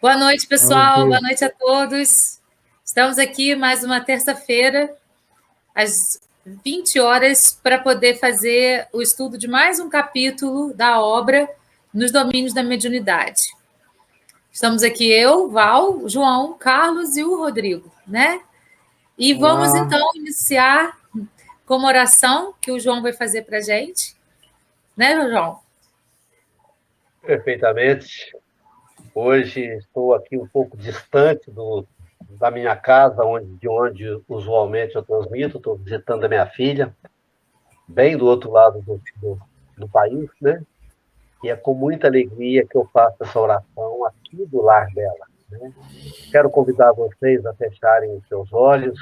Boa noite, Bom pessoal. dia. Boa noite a todos. Estamos aqui mais uma terça-feira, às 20 horas, para poder fazer o estudo de mais um capítulo da obra nos domínios da mediunidade. Estamos aqui eu, Val, o João, Carlos e o Rodrigo, né? E vamos Olá. então iniciar com uma oração que o João vai fazer para a gente, né, João? Perfeitamente. Hoje estou aqui um pouco distante da minha casa, de onde usualmente eu transmito. Estou visitando a minha filha, bem do outro lado do país, né? E é com muita alegria que eu faço essa oração aqui do lar dela, né? Quero convidar vocês a fecharem os seus olhos,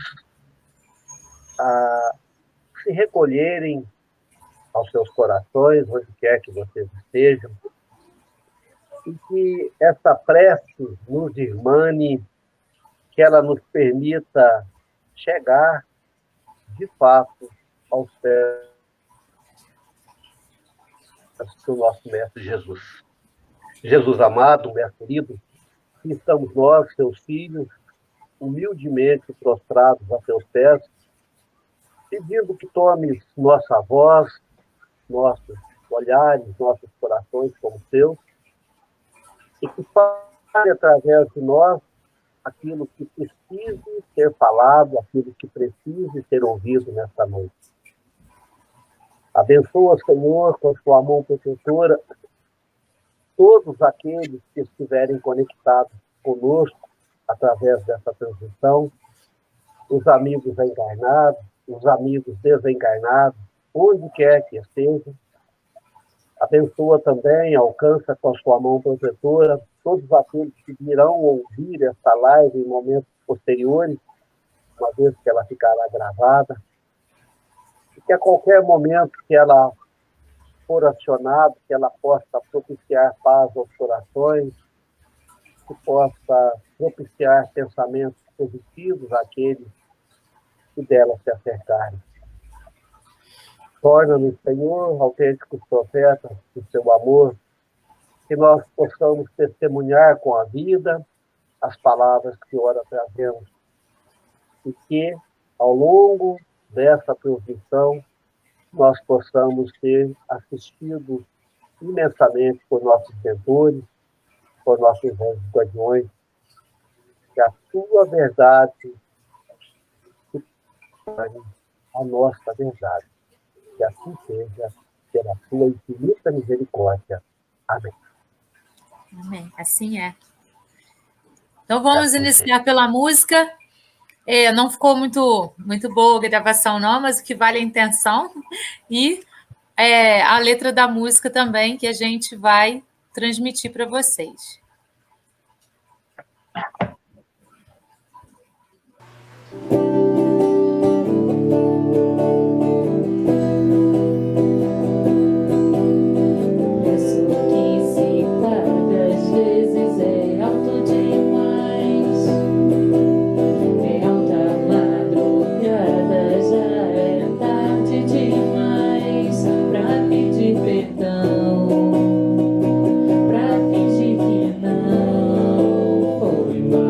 a se recolherem aos seus corações, onde quer que vocês estejam, e que essa prece nos irmane, que ela nos permita chegar, de fato, aos pés do nosso Mestre Jesus. Jesus amado, Mestre querido, que estamos nós, seus filhos, humildemente prostrados a seus pés, pedindo que tomes nossa voz, nossos olhares, nossos corações como seus, e que fale através de nós aquilo que precise ser falado, aquilo que precise ser ouvido nesta noite. Abençoa, Senhor, com a sua mão protetora, todos aqueles que estiverem conectados conosco através dessa transmissão, os amigos encarnados, os amigos desencarnados, onde quer que estejam. Abençoa também, alcança com a sua mão protetora todos aqueles que virão ouvir esta live em momentos posteriores, uma vez que ela ficará gravada, e que a qualquer momento que ela for acionada, que ela possa propiciar paz aos corações, que possa propiciar pensamentos positivos àqueles que dela se acercarem. Torna-nos, Senhor, autênticos profetas do seu amor, que nós possamos testemunhar com a vida as palavras que ora trazemos, e que, ao longo dessa transmissão, nós possamos ter assistido imensamente por nossos mentores, por nossos anjos guardiões, que a sua verdade se torne a nossa verdade. Que assim seja, pela sua infinita misericórdia. Amém. Amém. Assim é. Então vamos iniciar pela música. Não ficou muito boa a gravação, não, mas o que vale é a intenção. E a letra da música também, que a gente vai transmitir para vocês. Perdão, pra fingir que não foi mal.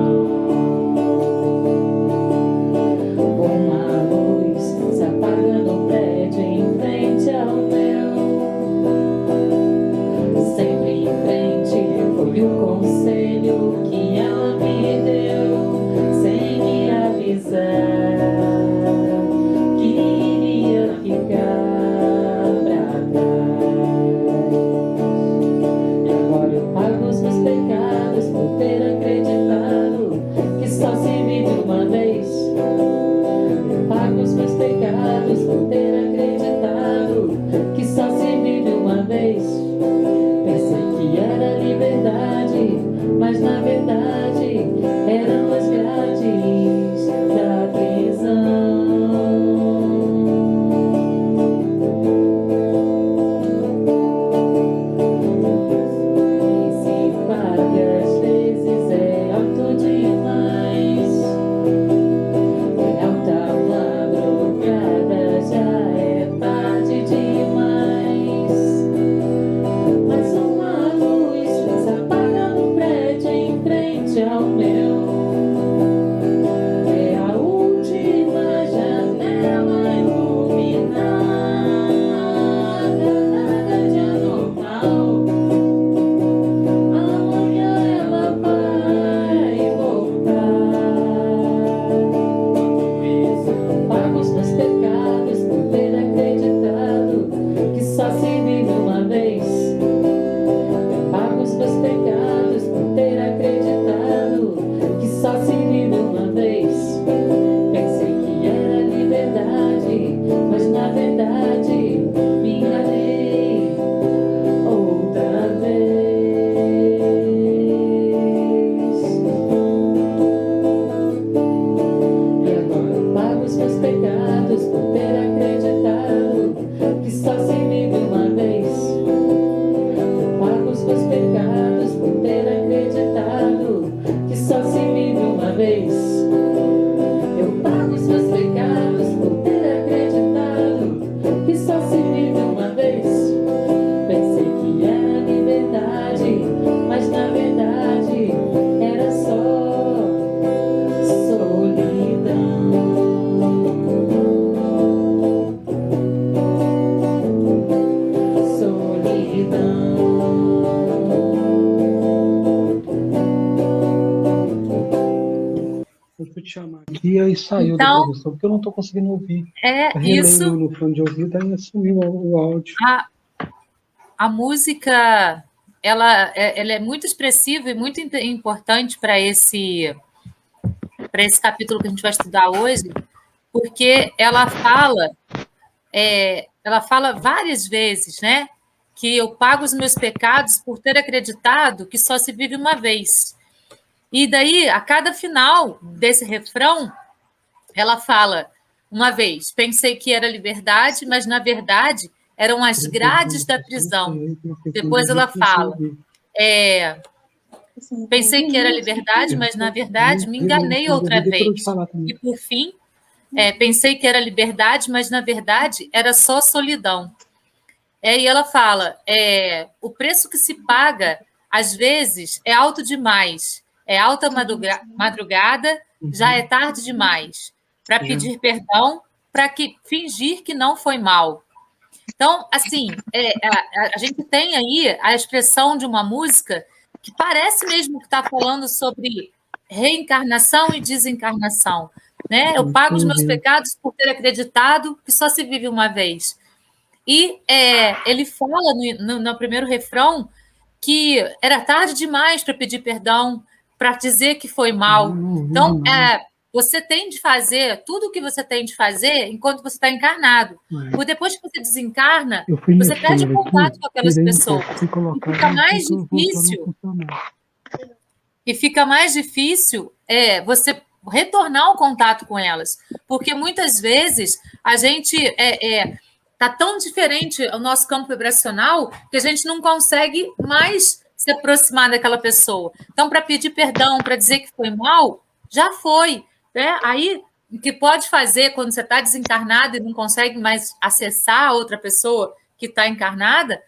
te chamar aqui, aí saiu da Então, gravação, porque eu não estou conseguindo ouvir. isso. No fone de ouvido, aí sumiu o áudio. A música, ela é muito expressiva e muito importante para esse capítulo que a gente vai estudar hoje, porque ela fala várias vezes, né, que eu pago os meus pecados por ter acreditado que só se vive uma vez. E daí, a cada final desse refrão, ela fala, uma vez, pensei que era liberdade, mas, na verdade, eram as grades da prisão. Depois ela fala, pensei que era liberdade, mas, na verdade, me enganei outra vez. E, por fim, pensei que era liberdade, mas, na verdade, era só solidão. E ela fala, o preço que se paga, às vezes, é alto demais. É alta madrugada, já é tarde demais. Para pedir perdão, para fingir que não foi mal. Então, assim, a gente tem aí a expressão de uma música que parece mesmo que está falando sobre reencarnação e desencarnação. Né? Eu pago os meus pecados por ter acreditado que só se vive uma vez. E ele fala no primeiro refrão que era tarde demais para pedir perdão, para dizer que foi mal. Então, você tem de fazer tudo o que você tem de fazer enquanto você está encarnado. Porque depois que você desencarna, você perde o contato com aquelas pessoas. E fica mais difícil. E fica mais difícil você retornar o contato com elas. Porque muitas vezes a gente está tão diferente o nosso campo vibracional que a gente não consegue mais se aproximar daquela pessoa. Então, para pedir perdão, para dizer que foi mal, já foi. Né? Aí, o que pode fazer quando você está desencarnado e não consegue mais acessar a outra pessoa que está encarnada,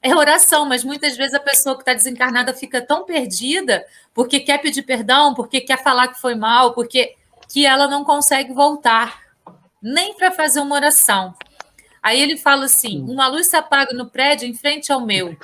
é oração, mas muitas vezes a pessoa que está desencarnada fica tão perdida porque quer pedir perdão, porque quer falar que foi mal, porque que ela não consegue voltar, nem para fazer uma oração. Aí ele fala assim, uma luz se apaga no prédio em frente ao meu.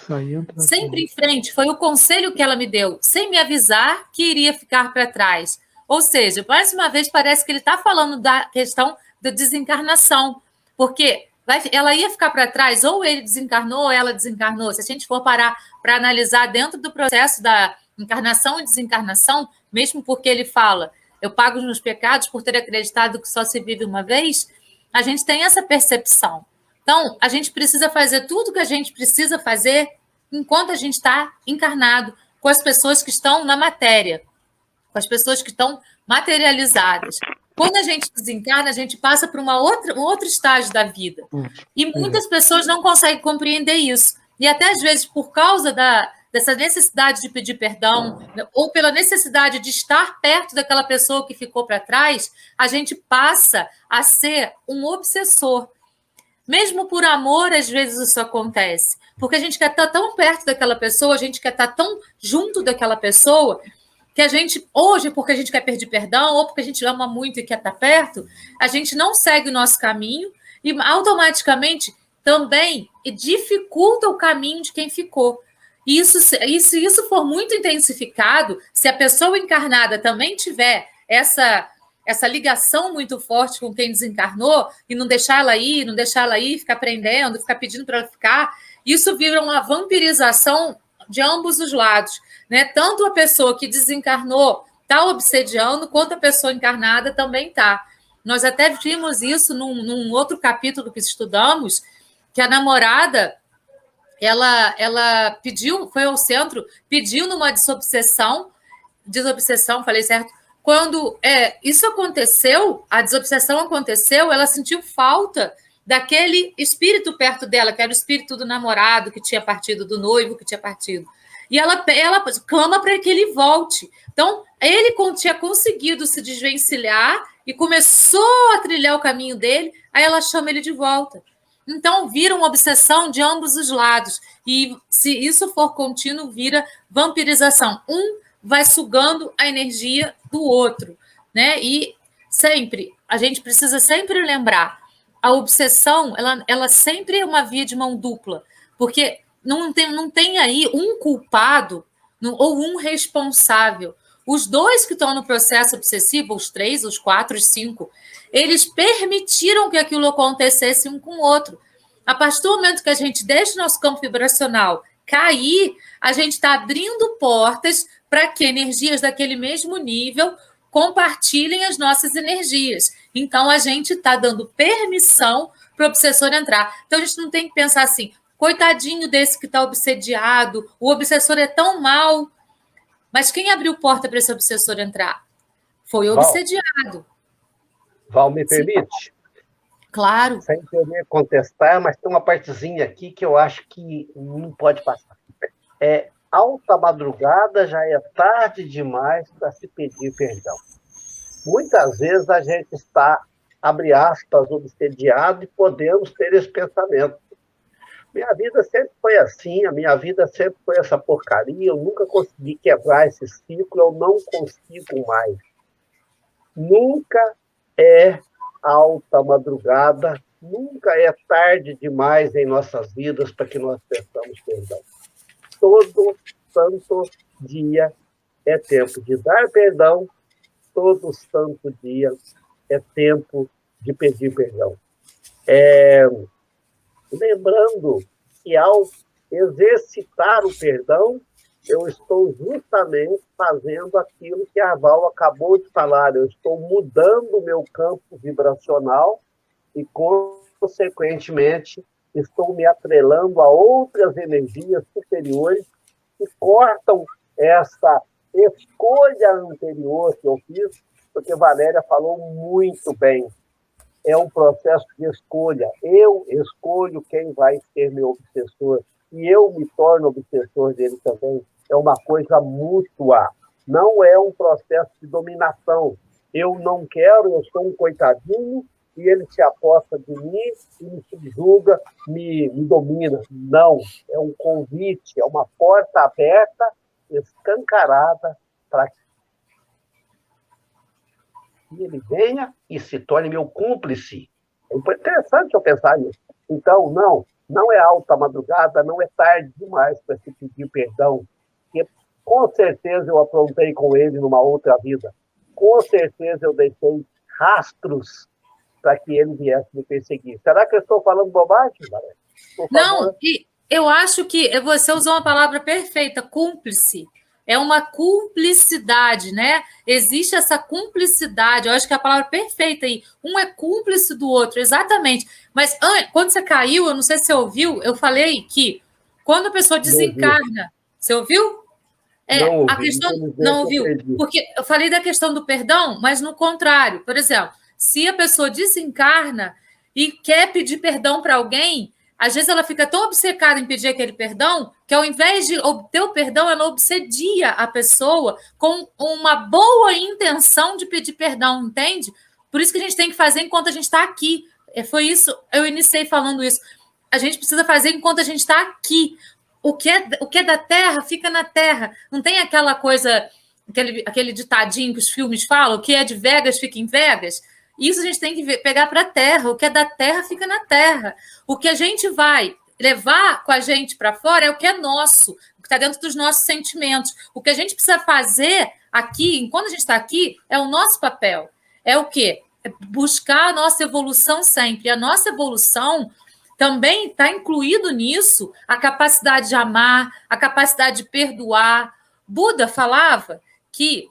Sempre em frente, foi o conselho que ela me deu, sem me avisar que iria ficar para trás. Ou seja, mais uma vez parece que ele está falando da questão da desencarnação, porque ela ia ficar para trás, ou ele desencarnou, ou ela desencarnou. Se a gente for parar para analisar dentro do processo da encarnação e desencarnação, mesmo porque ele fala, eu pago os meus pecados por ter acreditado que só se vive uma vez, a gente tem essa percepção. Então, a gente precisa fazer tudo o que a gente precisa fazer enquanto a gente está encarnado, com as pessoas que estão na matéria, com as pessoas que estão materializadas. Quando a gente desencarna, a gente passa por um outro estágio da vida. E muitas pessoas não conseguem compreender isso. E até, às vezes, por causa dessa necessidade de pedir perdão, ou pela necessidade de estar perto daquela pessoa que ficou para trás, a gente passa a ser um obsessor. Mesmo por amor, às vezes isso acontece. Porque a gente quer estar tão perto daquela pessoa, a gente quer estar tão junto daquela pessoa, que a gente, hoje, porque a gente quer pedir perdão, ou porque a gente ama muito e quer estar perto, a gente não segue o nosso caminho e automaticamente também dificulta o caminho de quem ficou. E se isso for muito intensificado, se a pessoa encarnada também tiver essa ligação muito forte com quem desencarnou, e não deixar ela ir, ficar prendendo, ficar pedindo para ela ficar, isso vira uma vampirização de ambos os lados. Né? Tanto a pessoa que desencarnou está obsediando, quanto a pessoa encarnada também está. Nós até vimos isso num outro capítulo que estudamos, que a namorada ela pediu, foi ao centro, pediu numa desobsessão, falei certo? Quando isso aconteceu, a desobsessão aconteceu, ela sentiu falta daquele espírito perto dela, que era o espírito do namorado que tinha partido, do noivo que tinha partido. E ela clama para que ele volte. Então, ele tinha conseguido se desvencilhar e começou a trilhar o caminho dele, aí ela chama ele de volta. Então, vira uma obsessão de ambos os lados. E se isso for contínuo, vira vampirização. Um vai sugando a energia do outro. Né? E sempre, a gente precisa sempre lembrar, a obsessão, ela sempre é uma via de mão dupla, porque não tem aí um culpado ou um responsável. Os 2 que estão no processo obsessivo, os 3, os 4, os 5, eles permitiram que aquilo acontecesse um com o outro. A partir do momento que a gente deixa o nosso campo vibracional cair, a gente está abrindo portas para que energias daquele mesmo nível compartilhem as nossas energias. Então, a gente está dando permissão para o obsessor entrar. Então, a gente não tem que pensar assim, coitadinho desse que está obsediado, o obsessor é tão mau. Mas quem abriu porta para esse obsessor entrar? Foi o obsediado. Val, me permite? Claro. Sem querer contestar, mas tem uma partezinha aqui que eu acho que não pode passar. Alta madrugada já é tarde demais para se pedir perdão. Muitas vezes a gente está, abre aspas, obsediado e podemos ter esse pensamento. Minha vida sempre foi assim, a minha vida sempre foi essa porcaria, eu nunca consegui quebrar esse ciclo, eu não consigo mais. Nunca é alta madrugada, nunca é tarde demais em nossas vidas para que nós peçamos perdão. Todo santo dia é tempo de dar perdão, todo santo dia é tempo de pedir perdão. Lembrando que ao exercitar o perdão, eu estou justamente fazendo aquilo que a Val acabou de falar, eu estou mudando o meu campo vibracional e, consequentemente, estou me atrelando a outras energias superiores que cortam essa escolha anterior que eu fiz, porque Valéria falou muito bem. É um processo de escolha. Eu escolho quem vai ser meu obsessor e eu me torno obsessor dele também. É uma coisa mútua. Não é um processo de dominação. Eu não quero, eu sou um coitadinho e ele se aposta de mim e me subjuga, me domina. Não. É um convite, é uma porta aberta, escancarada para que ele venha e se torne meu cúmplice. É interessante eu pensar nisso. Então, não é alta madrugada, não é tarde demais para se pedir perdão, porque com certeza eu aprontei com ele numa outra vida. Com certeza eu deixei rastros para que ele viesse me perseguir. Será que eu estou falando bobagem, Valéria? Não, e eu acho que você usou uma palavra perfeita, cúmplice. É uma cumplicidade, né? Existe essa cumplicidade, eu acho que é a palavra perfeita aí. Um é cúmplice do outro, exatamente. Mas quando você caiu, eu não sei se você ouviu, eu falei que quando a pessoa desencarna... Você ouviu? Não ouvi, a questão não ouviu, porque eu falei da questão do perdão, mas no contrário. Por exemplo, se a pessoa desencarna e quer pedir perdão para alguém... Às vezes ela fica tão obcecada em pedir aquele perdão que, ao invés de obter o perdão, ela obsedia a pessoa com uma boa intenção de pedir perdão, entende? Por isso que a gente tem que fazer enquanto a gente está aqui. Foi isso, eu iniciei falando isso. A gente precisa fazer enquanto a gente está aqui. O que é da terra, fica na terra. Não tem aquela coisa, aquele ditadinho que os filmes falam, o que é de Vegas, fica em Vegas. Isso a gente tem que pegar para a terra. O que é da terra fica na terra. O que a gente vai levar com a gente para fora é o que é nosso, o que está dentro dos nossos sentimentos. O que a gente precisa fazer aqui, enquanto a gente está aqui, é o nosso papel. É o quê? É buscar a nossa evolução sempre. E a nossa evolução também está incluído nisso a capacidade de amar, a capacidade de perdoar. Buda falava que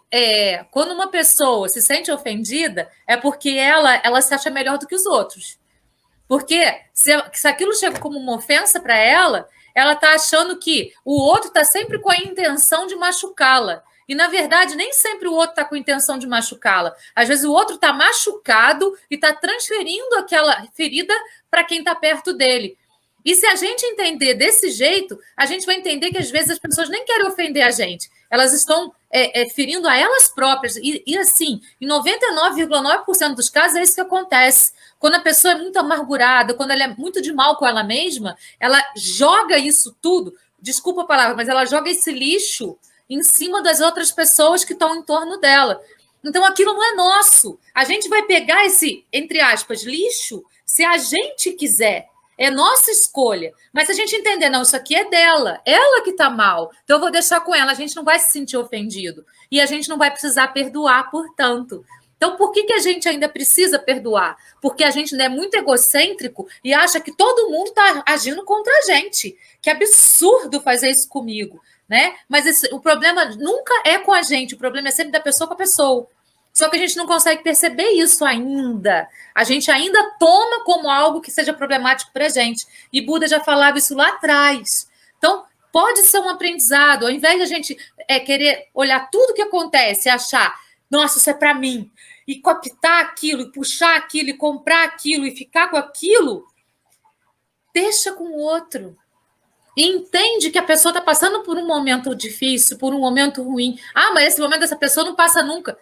quando uma pessoa se sente ofendida, é porque ela se acha melhor do que os outros. Porque se aquilo chega como uma ofensa para ela está achando que o outro está sempre com a intenção de machucá-la. E, na verdade, nem sempre o outro está com a intenção de machucá-la. Às vezes o outro está machucado e está transferindo aquela ferida para quem está perto dele. E se a gente entender desse jeito, a gente vai entender que, às vezes, as pessoas nem querem ofender a gente. Elas estão ferindo a elas próprias. E assim, em 99,9% dos casos, é isso que acontece. Quando a pessoa é muito amargurada, quando ela é muito de mal com ela mesma, ela joga isso tudo, desculpa a palavra, mas ela joga esse lixo em cima das outras pessoas que estão em torno dela. Então, aquilo não é nosso. A gente vai pegar esse, entre aspas, lixo, se a gente quiser. É nossa escolha. Mas se a gente entender, não, isso aqui é dela. Ela que está mal. Então, eu vou deixar com ela. A gente não vai se sentir ofendido. e a gente não vai precisar perdoar, portanto. Então, por que a gente ainda precisa perdoar? Porque a gente ainda é muito egocêntrico e acha que todo mundo está agindo contra a gente. Que absurdo fazer isso comigo, né? Mas o problema nunca é com a gente, o problema é sempre da pessoa com a pessoa. Só que a gente não consegue perceber isso ainda. A gente ainda toma como algo que seja problemático para a gente. E Buda já falava isso lá atrás. Então, pode ser um aprendizado. Ao invés de a gente querer olhar tudo que acontece e achar, nossa, isso é para mim, e cooptar aquilo, e puxar aquilo, e comprar aquilo, e ficar com aquilo, deixa com o outro. E entende que a pessoa está passando por um momento difícil, por um momento ruim. Ah, mas esse momento dessa pessoa não passa nunca.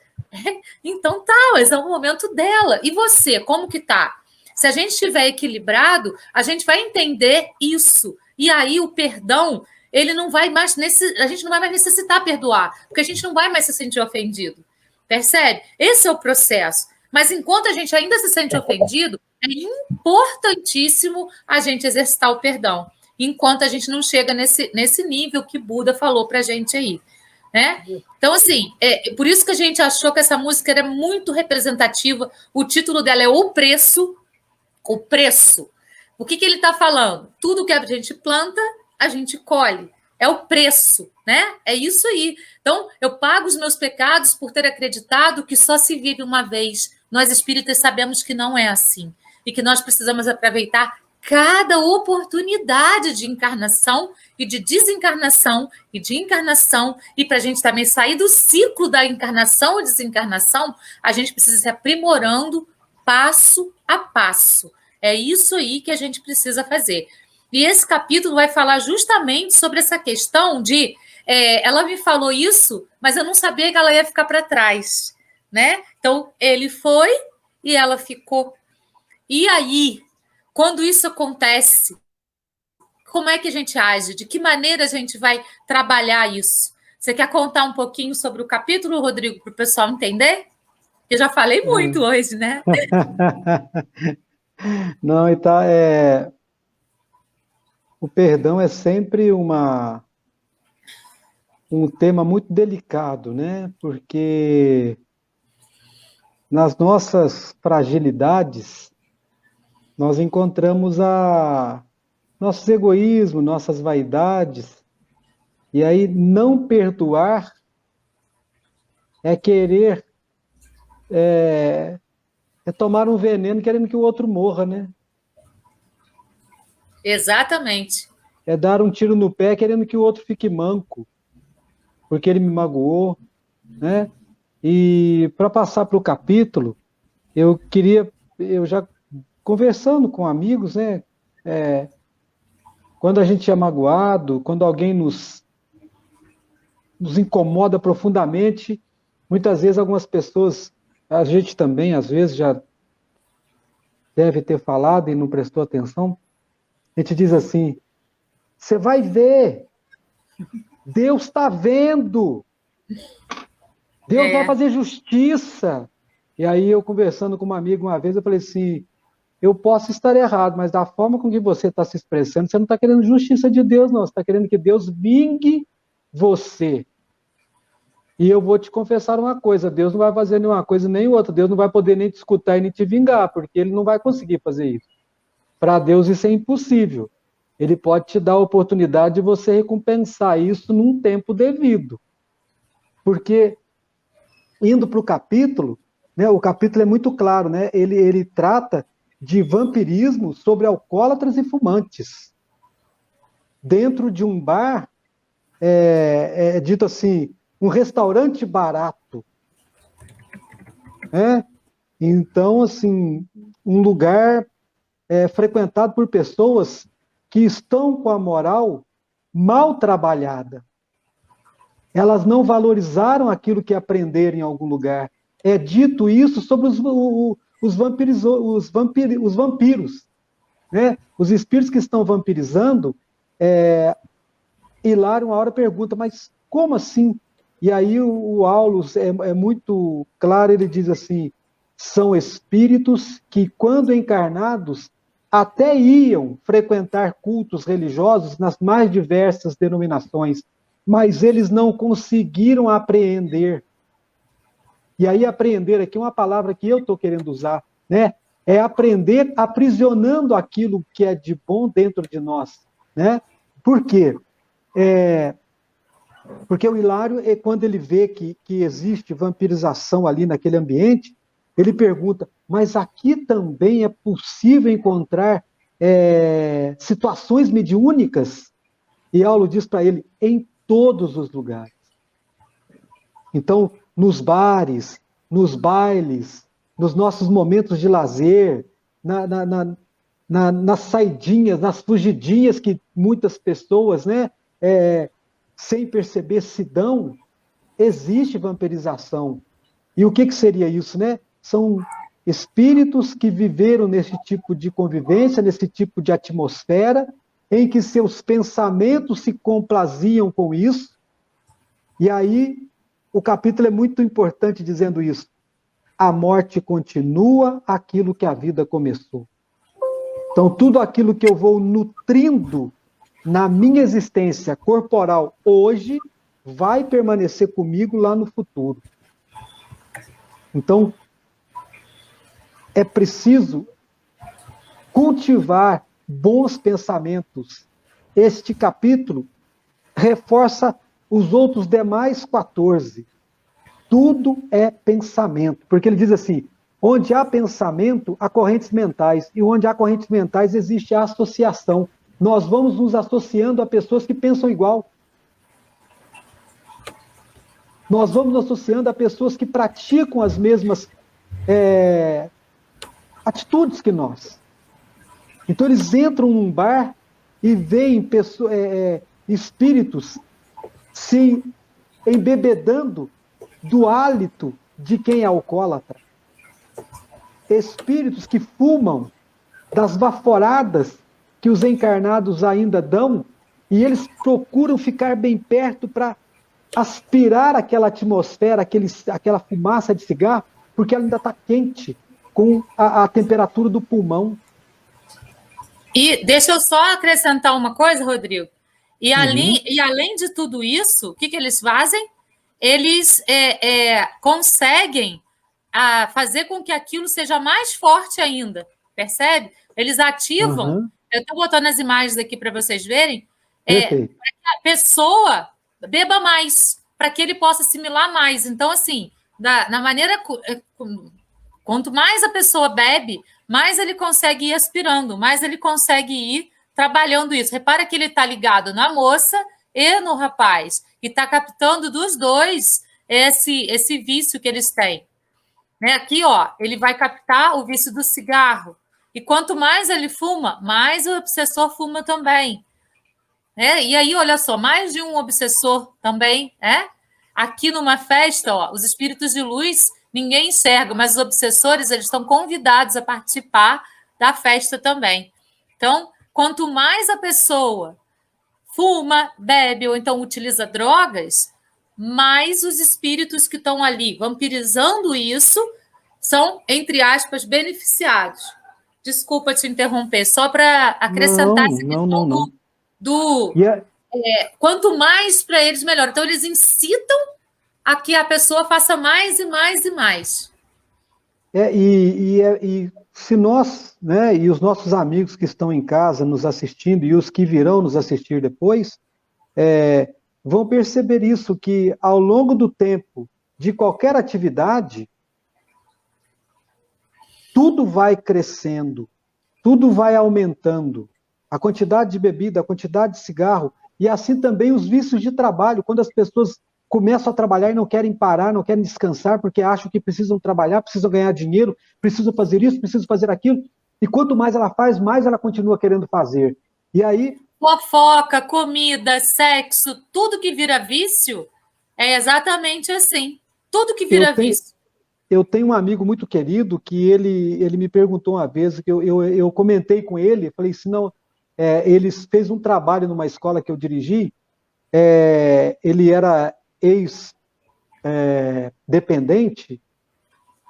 Então tá, mas é o momento dela. E você, como que tá? Se a gente estiver equilibrado, a gente vai entender isso. E aí o perdão, ele não vai mais a gente não vai mais necessitar perdoar, porque a gente não vai mais se sentir ofendido. Percebe? Esse é o processo. Mas enquanto a gente ainda se sente ofendido, é importantíssimo a gente exercitar o perdão. Enquanto a gente não chega nesse nível que Buda falou para a gente aí. Né? Então, assim, por isso que a gente achou que essa música era muito representativa. O título dela é O Preço. O Preço. O que ele está falando? Tudo que a gente planta, a gente colhe. É o preço, né? É isso aí. Então, eu pago os meus pecados por ter acreditado que só se vive uma vez. Nós espíritas sabemos que não é assim. E que nós precisamos aproveitar cada oportunidade de encarnação e de desencarnação e de encarnação. E para a gente também sair do ciclo da encarnação e desencarnação, a gente precisa se aprimorando passo a passo. É isso aí que a gente precisa fazer. E esse capítulo vai falar justamente sobre essa questão de... ela me falou isso, mas eu não sabia que ela ia ficar para trás, né? Então, ele foi e ela ficou. E aí, quando isso acontece, como é que a gente age? De que maneira a gente vai trabalhar isso? Você quer contar um pouquinho sobre o capítulo, Rodrigo, para o pessoal entender? Eu já falei muito hoje, né? Não, e tá... O perdão é sempre um tema muito delicado, né? Porque nas nossas fragilidades, nós encontramos nossos egoísmos, nossas vaidades, e aí não perdoar é querer tomar um veneno querendo que o outro morra, né? Exatamente. É dar um tiro no pé querendo que o outro fique manco, porque ele me magoou, né? E para passar para o capítulo, eu já conversando com amigos, né? Quando a gente é magoado, quando alguém nos incomoda profundamente, muitas vezes algumas pessoas, a gente também, às vezes, já deve ter falado e não prestou atenção, a gente diz assim, você vai ver, Deus está vendo, Deus vai fazer justiça. E aí eu conversando com uma amiga uma vez, eu falei assim, eu posso estar errado, mas da forma com que você está se expressando, você não está querendo justiça de Deus, não, você está querendo que Deus vingue você. E eu vou te confessar uma coisa, Deus não vai fazer nenhuma coisa nem outra, Deus não vai poder nem te escutar e nem te vingar, porque Ele não vai conseguir fazer isso. Para Deus isso é impossível. Ele pode te dar a oportunidade de você recompensar isso num tempo devido. Porque, indo para o capítulo, né, o capítulo é muito claro, né, ele trata de vampirismo sobre alcoólatras e fumantes. Dentro de um bar, é dito assim, um restaurante barato. Então, assim, um lugar frequentado por pessoas que estão com a moral mal trabalhada. Elas não valorizaram aquilo que aprenderam em algum lugar. É dito isso sobre os vampiros. Né? Os espíritos que estão vampirizando, Hilário uma hora pergunta, mas como assim? E aí o Aulus é muito claro, ele diz assim, são espíritos que, quando encarnados, até iam frequentar cultos religiosos nas mais diversas denominações, mas eles não conseguiram apreender. E aí apreender aqui é uma palavra que eu estou querendo usar, né? É aprender aprisionando aquilo que é de bom dentro de nós, né? Por quê? Porque o Hilário, quando ele vê que existe vampirização ali naquele ambiente, ele pergunta, mas aqui também é possível encontrar situações mediúnicas? E Aulo diz para ele, em todos os lugares. Então, nos bares, nos bailes, nos nossos momentos de lazer, nas saidinhas, nas fugidinhas que muitas pessoas, né, sem perceber se dão, existe vampirização. E o que seria isso, né? São espíritos que viveram nesse tipo de convivência, nesse tipo de atmosfera, em que seus pensamentos se complaziam com isso. E aí, o capítulo é muito importante dizendo isso. A morte continua aquilo que a vida começou. Então, tudo aquilo que eu vou nutrindo na minha existência corporal hoje, vai permanecer comigo lá no futuro. Então, é preciso cultivar bons pensamentos. Este capítulo reforça os outros demais 14. Tudo é pensamento. Porque ele diz assim, onde há pensamento, há correntes mentais. E onde há correntes mentais, existe a associação. Nós vamos nos associando a pessoas que pensam igual. Nós vamos nos associando a pessoas que praticam as mesmas atitudes que nós. Então eles entram num bar e veem espíritos se embebedando do hálito de quem é alcoólatra. Espíritos que fumam das baforadas que os encarnados ainda dão, e eles procuram ficar bem perto para aspirar aquela atmosfera, aquela fumaça de cigarro, porque ela ainda está quente com a temperatura do pulmão. E deixa eu só acrescentar uma coisa, Rodrigo. E além de tudo isso, o que eles fazem? Eles conseguem fazer com que aquilo seja mais forte ainda, percebe? Eles ativam, eu estou botando as imagens aqui para vocês verem, para que a pessoa beba mais, para que ele possa assimilar mais. Então, assim, na maneira... Quanto mais a pessoa bebe, mais ele consegue ir aspirando, mais ele consegue ir trabalhando isso. Repara que ele está ligado na moça e no rapaz, e está captando dos dois esse vício que eles têm. Né? Aqui, ó, ele vai captar o vício do cigarro. E quanto mais ele fuma, mais o obsessor fuma também. E aí, olha só, mais de um obsessor também. Aqui numa festa, ó, os espíritos de luz... Ninguém enxerga, mas os obsessores eles estão convidados a participar da festa também. Então, quanto mais a pessoa fuma, bebe ou então utiliza drogas, mais os espíritos que estão ali vampirizando isso são, entre aspas, beneficiados. Desculpa te interromper, só para acrescentar essa questão quanto mais para eles, melhor. Então, eles incitam a que a pessoa faça mais e mais e mais. E se nós, né, e os nossos amigos que estão em casa nos assistindo e os que virão nos assistir depois, vão perceber isso, que ao longo do tempo de qualquer atividade, tudo vai crescendo, tudo vai aumentando. A quantidade de bebida, a quantidade de cigarro, e assim também os vícios de trabalho, quando as pessoas começam a trabalhar e não querem parar, não querem descansar, porque acham que precisam trabalhar, precisam ganhar dinheiro, precisam fazer isso, precisam fazer aquilo. E quanto mais ela faz, mais ela continua querendo fazer. E aí... Fofoca, comida, sexo, tudo que vira vício é exatamente assim. Tudo que vira vício. Eu tenho um amigo muito querido que ele me perguntou uma vez, que eu comentei com ele, falei assim, não, ele fez um trabalho numa escola que eu dirigi, ele era ex-dependente,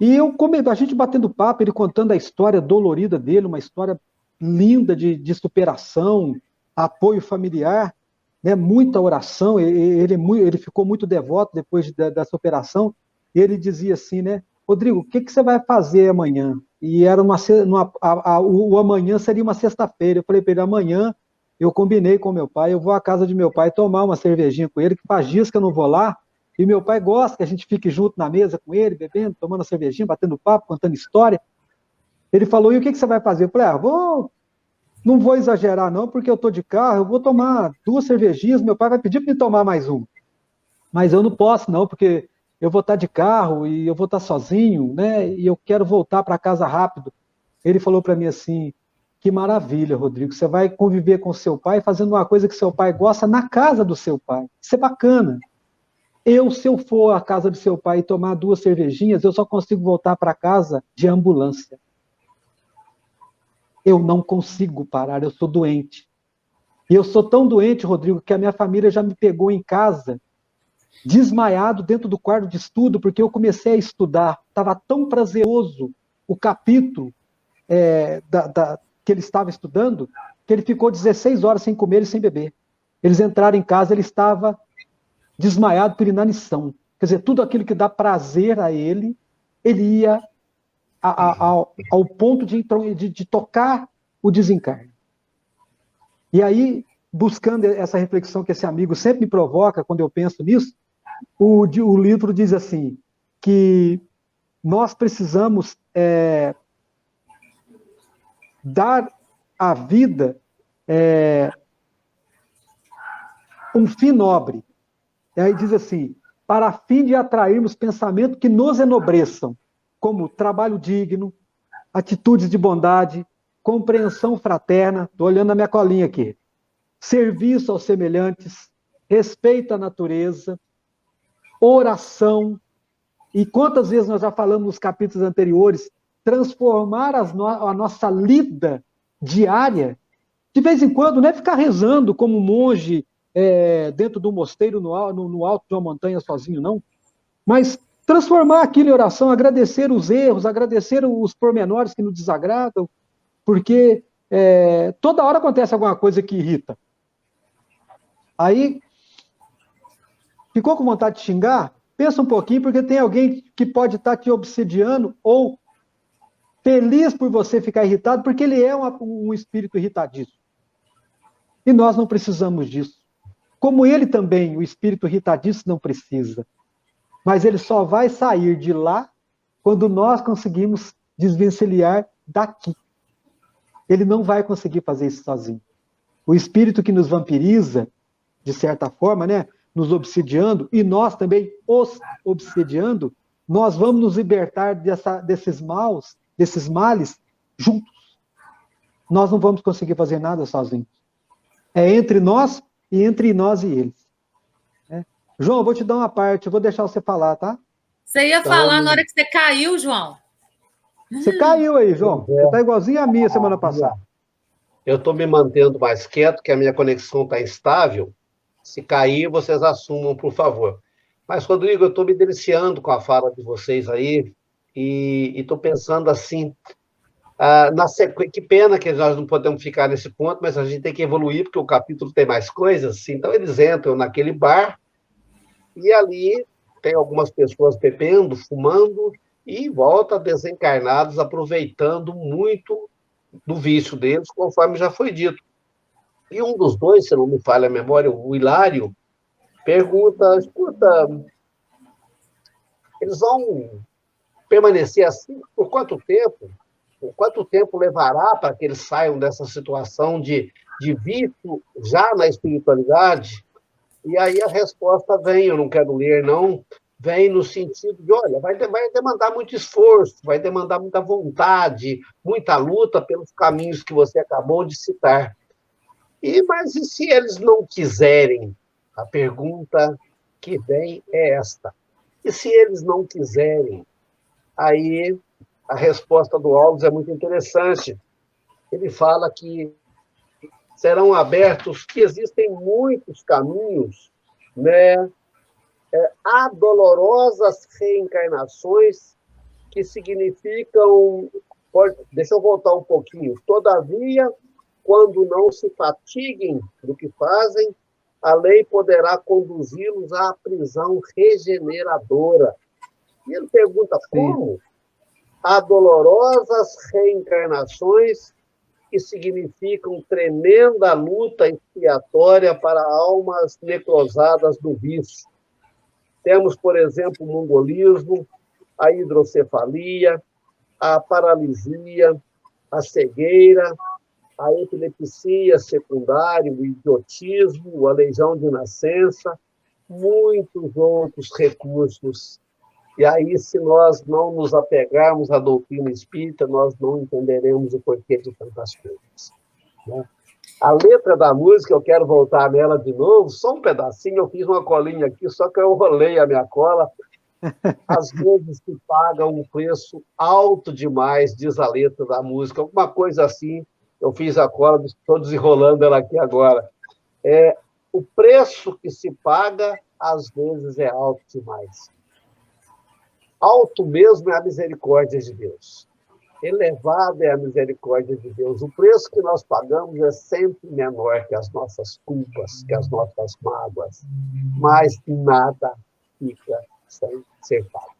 e a gente batendo papo, ele contando a história dolorida dele, uma história linda de superação, apoio familiar, né, muita oração, ele ficou muito devoto depois dessa operação, e ele dizia assim, né, Rodrigo, o que você vai fazer amanhã? E era o amanhã seria uma sexta-feira. Eu falei para ele, amanhã eu combinei com meu pai, eu vou à casa de meu pai tomar uma cervejinha com ele, que faz dias que eu não vou lá, e meu pai gosta que a gente fique junto na mesa com ele, bebendo, tomando uma cervejinha, batendo papo, contando história. Ele falou, e o que você vai fazer? Eu falei, não vou exagerar não, porque eu estou de carro, eu vou tomar 2 cervejinhas, meu pai vai pedir para me tomar mais uma. Mas eu não posso não, porque eu vou estar de carro e eu vou estar sozinho, né? E eu quero voltar para casa rápido. Ele falou para mim assim, que maravilha, Rodrigo, você vai conviver com seu pai fazendo uma coisa que seu pai gosta na casa do seu pai. Isso é bacana. Se eu for à casa do seu pai e tomar 2 cervejinhas, eu só consigo voltar para casa de ambulância. Eu não consigo parar, eu sou doente. E eu sou tão doente, Rodrigo, que a minha família já me pegou em casa, desmaiado dentro do quarto de estudo, porque eu comecei a estudar. Estava tão prazeroso o capítulo que ele estava estudando, que ele ficou 16 horas sem comer e sem beber. Eles entraram em casa, ele estava desmaiado por inanição. Quer dizer, tudo aquilo que dá prazer a ele ia ao ponto de tocar o desencarne. E aí, buscando essa reflexão que esse amigo sempre me provoca quando eu penso nisso, o livro diz assim, que nós precisamos dar à vida um fim nobre. E aí diz assim, para fim de atrairmos pensamentos que nos enobreçam, como trabalho digno, atitudes de bondade, compreensão fraterna, estou olhando a minha colinha aqui, serviço aos semelhantes, respeito à natureza, oração, e quantas vezes nós já falamos nos capítulos anteriores, transformar a nossa lida diária, de vez em quando, não é ficar rezando como um monge dentro do mosteiro, no alto de uma montanha sozinho, não, mas transformar aquilo em oração, agradecer os erros, agradecer os pormenores que nos desagradam, porque toda hora acontece alguma coisa que irrita. Aí, ficou com vontade de xingar? Pensa um pouquinho, porque tem alguém que pode estar te obsediando ou feliz por você ficar irritado, porque ele é um espírito irritadiço. E nós não precisamos disso. Como ele também, o espírito irritadiço, não precisa. Mas ele só vai sair de lá quando nós conseguimos desvencilhar daqui. Ele não vai conseguir fazer isso sozinho. O espírito que nos vampiriza, de certa forma, né, nos obsediando, e nós também os obsediando, nós vamos nos libertar desses males juntos. Nós não vamos conseguir fazer nada sozinhos. É entre nós e eles. João, eu vou te dar uma parte, eu vou deixar você falar, tá? Você ia falar na hora que você caiu, João. Você caiu aí, João. Você está igualzinho a minha semana passada. Eu estou me mantendo mais quieto, que a minha conexão está instável. Se cair, vocês assumam, por favor. Mas, Rodrigo, eu estou me deliciando com a fala de vocês aí e estou pensando assim, que pena que nós não podemos ficar nesse ponto, mas a gente tem que evoluir, porque o capítulo tem mais coisas. Então, eles entram naquele bar e ali tem algumas pessoas bebendo, fumando e volta desencarnados, aproveitando muito do vício deles, conforme já foi dito. E um dos dois, se não me falha a memória, o Hilário, pergunta, escuta, eles vão permanecer assim por quanto tempo? Por quanto tempo levará para que eles saiam dessa situação de vício já na espiritualidade? E aí a resposta vem, eu não quero ler, não, vem no sentido de, olha, vai demandar muito esforço, vai demandar muita vontade, muita luta pelos caminhos que você acabou de citar. Mas e se eles não quiserem? A pergunta que vem é esta. E se eles não quiserem? Aí a resposta do Alves é muito interessante. Ele fala que serão abertos, que existem muitos caminhos, né? Há dolorosas reencarnações que significam... Deixa eu voltar um pouquinho. Todavia, quando não se fatiguem do que fazem, a lei poderá conduzi-los à prisão regeneradora. E ele pergunta como? Há dolorosas reencarnações que significam tremenda luta expiatória para almas necrosadas do vício. Temos, por exemplo, o mongolismo, a hidrocefalia, a paralisia, a cegueira, a epilepsia secundária, o idiotismo, a aleijão de nascença, muitos outros recursos. E aí, se nós não nos apegarmos à doutrina espírita, nós não entenderemos o porquê de tantas coisas, né? A letra da música, eu quero voltar nela de novo, só um pedacinho, eu fiz uma colinha aqui, só que eu rolei a minha cola. Às vezes se paga um preço alto demais, diz a letra da música, alguma coisa assim. Eu fiz a cola, estou desenrolando ela aqui agora. O preço que se paga, às vezes, é alto demais. Alto mesmo é a misericórdia de Deus. Elevada é a misericórdia de Deus. O preço que nós pagamos é sempre menor que as nossas culpas, que as nossas mágoas. Mas nada fica sem ser pago.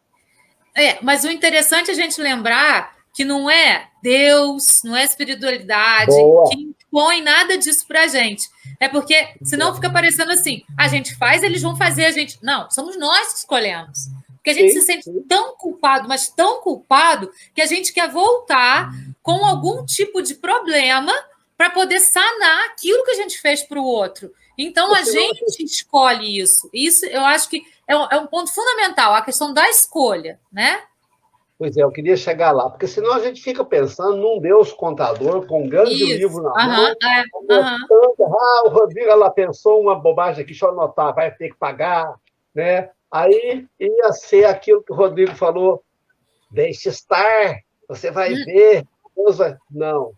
Mas o interessante é a gente lembrar que não é Deus, não é espiritualidade, que impõe nada disso para a gente. É porque, senão fica parecendo assim, a gente faz, eles vão fazer a gente... Não, somos nós que escolhemos. Porque a gente se sente tão culpado, mas tão culpado, que a gente quer voltar com algum tipo de problema para poder sanar aquilo que a gente fez para o outro. Então, a gente escolhe isso. Isso, eu acho que é um ponto fundamental, a questão da escolha, né? Pois é, eu queria chegar lá, porque senão a gente fica pensando num Deus contador com um grande livro na mão, o Rodrigo ela pensou uma bobagem aqui, deixa eu anotar, vai ter que pagar, né? Aí ia ser aquilo que o Rodrigo falou, deixe estar, você vai ver. Deus vai... Não,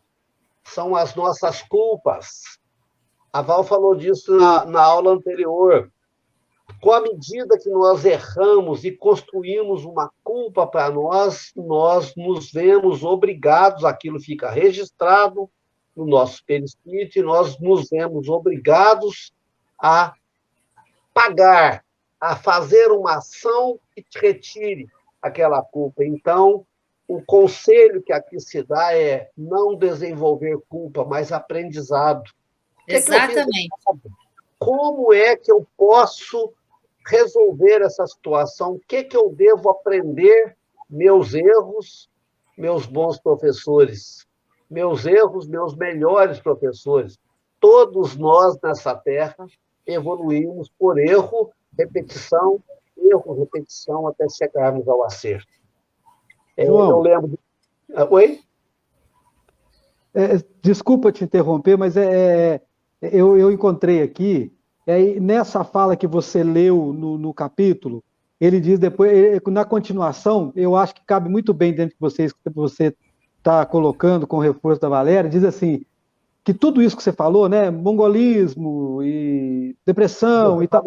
são as nossas culpas. A Val falou disso na aula anterior. Com a medida que nós erramos e construímos uma culpa para nós, nós nos vemos obrigados, aquilo fica registrado no nosso perispírito, e nós nos vemos obrigados a pagar, a fazer uma ação que te retire aquela culpa. Então, o conselho que aqui se dá é não desenvolver culpa, mas aprendizado. Exatamente. Como é que eu posso resolver essa situação? O que eu devo aprender? Meus erros, meus bons professores. Meus erros, meus melhores professores. Todos nós nessa terra evoluímos por erro, repetição, até chegarmos ao acerto. Eu lembro... Oi? Desculpa te interromper, mas eu encontrei aqui, nessa fala que você leu no capítulo, ele diz depois, na continuação, eu acho que cabe muito bem dentro que você está colocando com o reforço da Valéria, diz assim, que tudo isso que você falou, né, mongolismo e depressão e tal,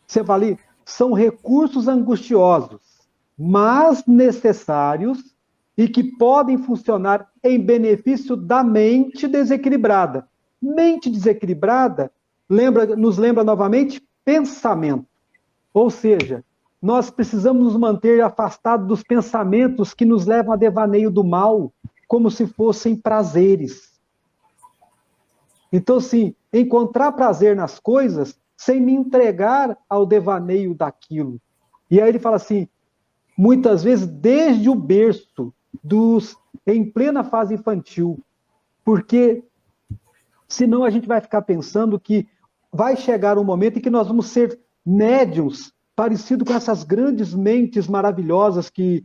cefalia, são recursos angustiosos, mas necessários e que podem funcionar em benefício da mente desequilibrada. Mente desequilibrada nos lembra novamente pensamento. Ou seja, nós precisamos nos manter afastados dos pensamentos que nos levam a devaneio do mal, como se fossem prazeres. Então, sim, encontrar prazer nas coisas sem me entregar ao devaneio daquilo. E aí ele fala assim, muitas vezes desde o berço, em plena fase infantil, porque senão a gente vai ficar pensando que vai chegar um momento em que nós vamos ser médiuns, parecido com essas grandes mentes maravilhosas que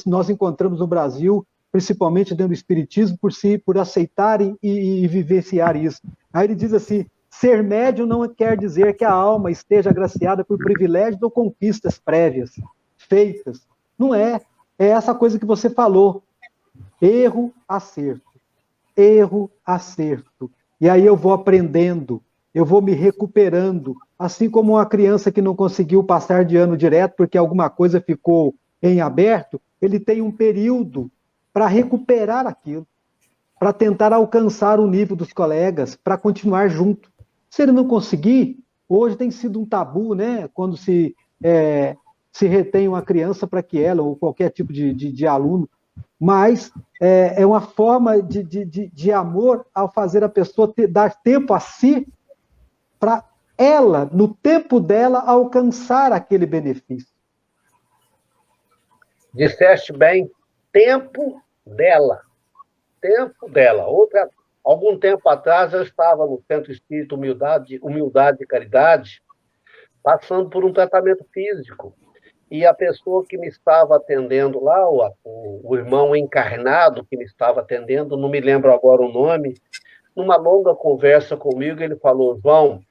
nós encontramos no Brasil, principalmente dentro do Espiritismo, por aceitarem e vivenciar isso. Aí ele diz assim, ser médium não quer dizer que a alma esteja agraciada por privilégios ou conquistas prévias, feitas. Não é. É essa coisa que você falou. Erro, acerto. Erro, acerto. E aí eu vou aprendendo, eu vou me recuperando. Assim como uma criança que não conseguiu passar de ano direto porque alguma coisa ficou em aberto, ele tem um período para recuperar aquilo, para tentar alcançar o nível dos colegas, para continuar junto. Se ele não conseguir, hoje tem sido um tabu, né? Quando se retém uma criança para que ela, ou qualquer tipo de aluno, mas é uma forma de amor ao fazer a pessoa dar tempo a si para ela, no tempo dela, alcançar aquele benefício. Disseste bem, tempo dela. Tempo dela. Algum tempo atrás, eu estava no Centro Espírita Humildade e Caridade, passando por um tratamento físico. E a pessoa que me estava atendendo lá, o irmão encarnado que me estava atendendo, não me lembro agora o nome, numa longa conversa comigo, ele falou: João,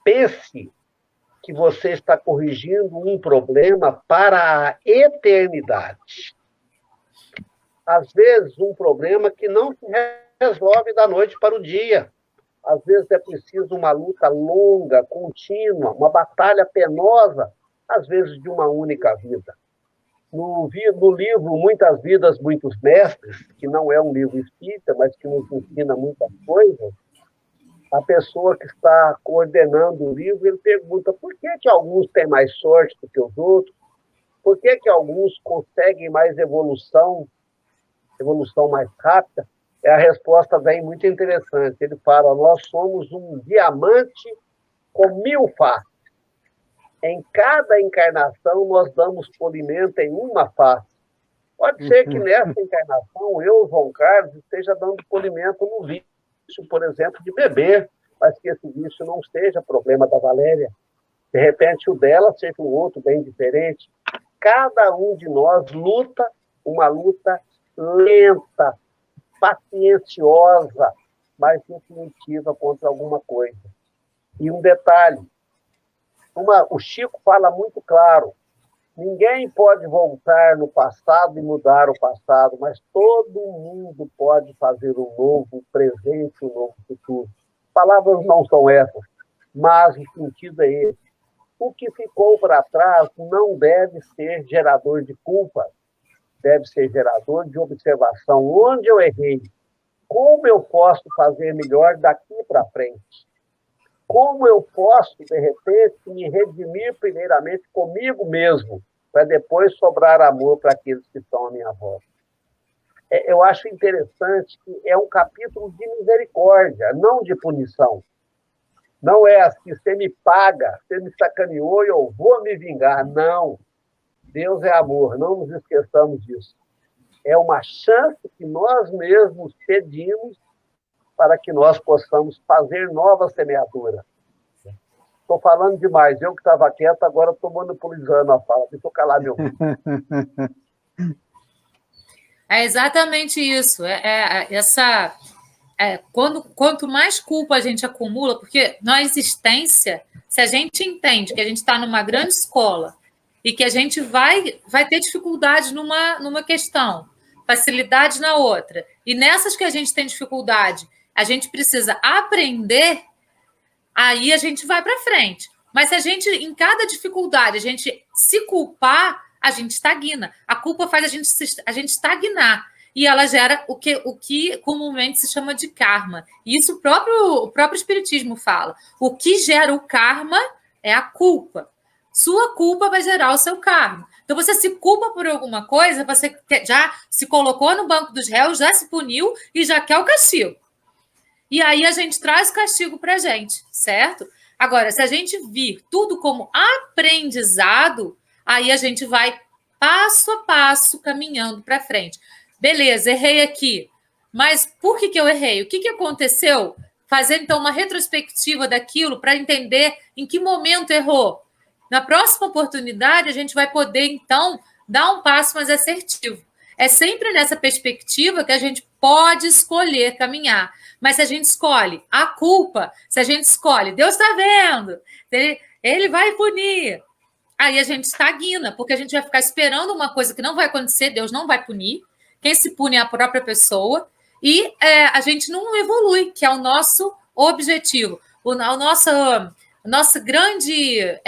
pense que você está corrigindo um problema para a eternidade. Às vezes, um problema que não se resolve da noite para o dia. Às vezes é preciso uma luta longa, contínua, uma batalha penosa, às vezes de uma única vida. No livro Muitas Vidas, Muitos Mestres, que não é um livro espírita, mas que nos ensina muitas coisas, a pessoa que está coordenando o livro, ele pergunta por que alguns têm mais sorte do que os outros, por que alguns conseguem mais evolução mais rápida. A resposta vem muito interessante. Ele fala: nós somos um diamante com 1000 faces. Em cada encarnação, nós damos polimento em uma face. Pode ser que nessa encarnação, eu, João Carlos, esteja dando polimento no vício, por exemplo, de beber, mas que esse vício não seja problema da Valéria. De repente, o dela seja um outro bem diferente. Cada um de nós luta uma luta lenta, pacienciosa, mas definitiva contra alguma coisa. E um detalhe, o Chico fala muito claro: ninguém pode voltar no passado e mudar o passado, mas todo mundo pode fazer um novo presente, um novo futuro. Palavras não são essas, mas o sentido é esse. O que ficou para trás não deve ser gerador de culpa, deve ser gerador de observação. Onde eu errei? Como eu posso fazer melhor daqui para frente? Como eu posso, de repente, me redimir primeiramente comigo mesmo, para depois sobrar amor para aqueles que estão à minha volta? Eu acho interessante que é um capítulo de misericórdia, não de punição. Não é assim: você me paga, você me sacaneou e eu vou me vingar. Não. Deus é amor, não nos esqueçamos disso. É uma chance que nós mesmos pedimos para que nós possamos fazer nova semeadura. Estou falando demais. Eu que estava quieto, agora estou monopolizando a fala. Deixa eu calar meu. É exatamente isso. Quanto mais culpa a gente acumula, porque na existência, se a gente entende que a gente está numa grande escola e que a gente vai ter dificuldade numa questão, facilidade na outra, e nessas que a gente tem dificuldade, a gente precisa aprender, aí a gente vai para frente. Mas se a gente, em cada dificuldade, a gente se culpar, a gente estagna. A culpa faz a gente estagnar. E ela gera o que comumente se chama de karma. E isso o próprio Espiritismo fala. O que gera o karma é a culpa. Sua culpa vai gerar o seu karma. Então, você se culpa por alguma coisa, você já se colocou no banco dos réus, já se puniu e já quer o castigo. E aí a gente traz o castigo para a gente, certo? Agora, se a gente vir tudo como aprendizado, aí a gente vai passo a passo caminhando para frente. Beleza, errei aqui. Mas por que eu errei? O que aconteceu? Fazer, então, uma retrospectiva daquilo para entender em que momento errou. Na próxima oportunidade, a gente vai poder, então, dar um passo mais assertivo. É sempre nessa perspectiva que a gente pode escolher caminhar. Mas se a gente escolhe a culpa, se a gente escolhe, Deus está vendo, ele vai punir, aí a gente estagna, porque a gente vai ficar esperando uma coisa que não vai acontecer, Deus não vai punir, quem se pune é a própria pessoa, e a gente não evolui, que é o nosso objetivo. O nosso grande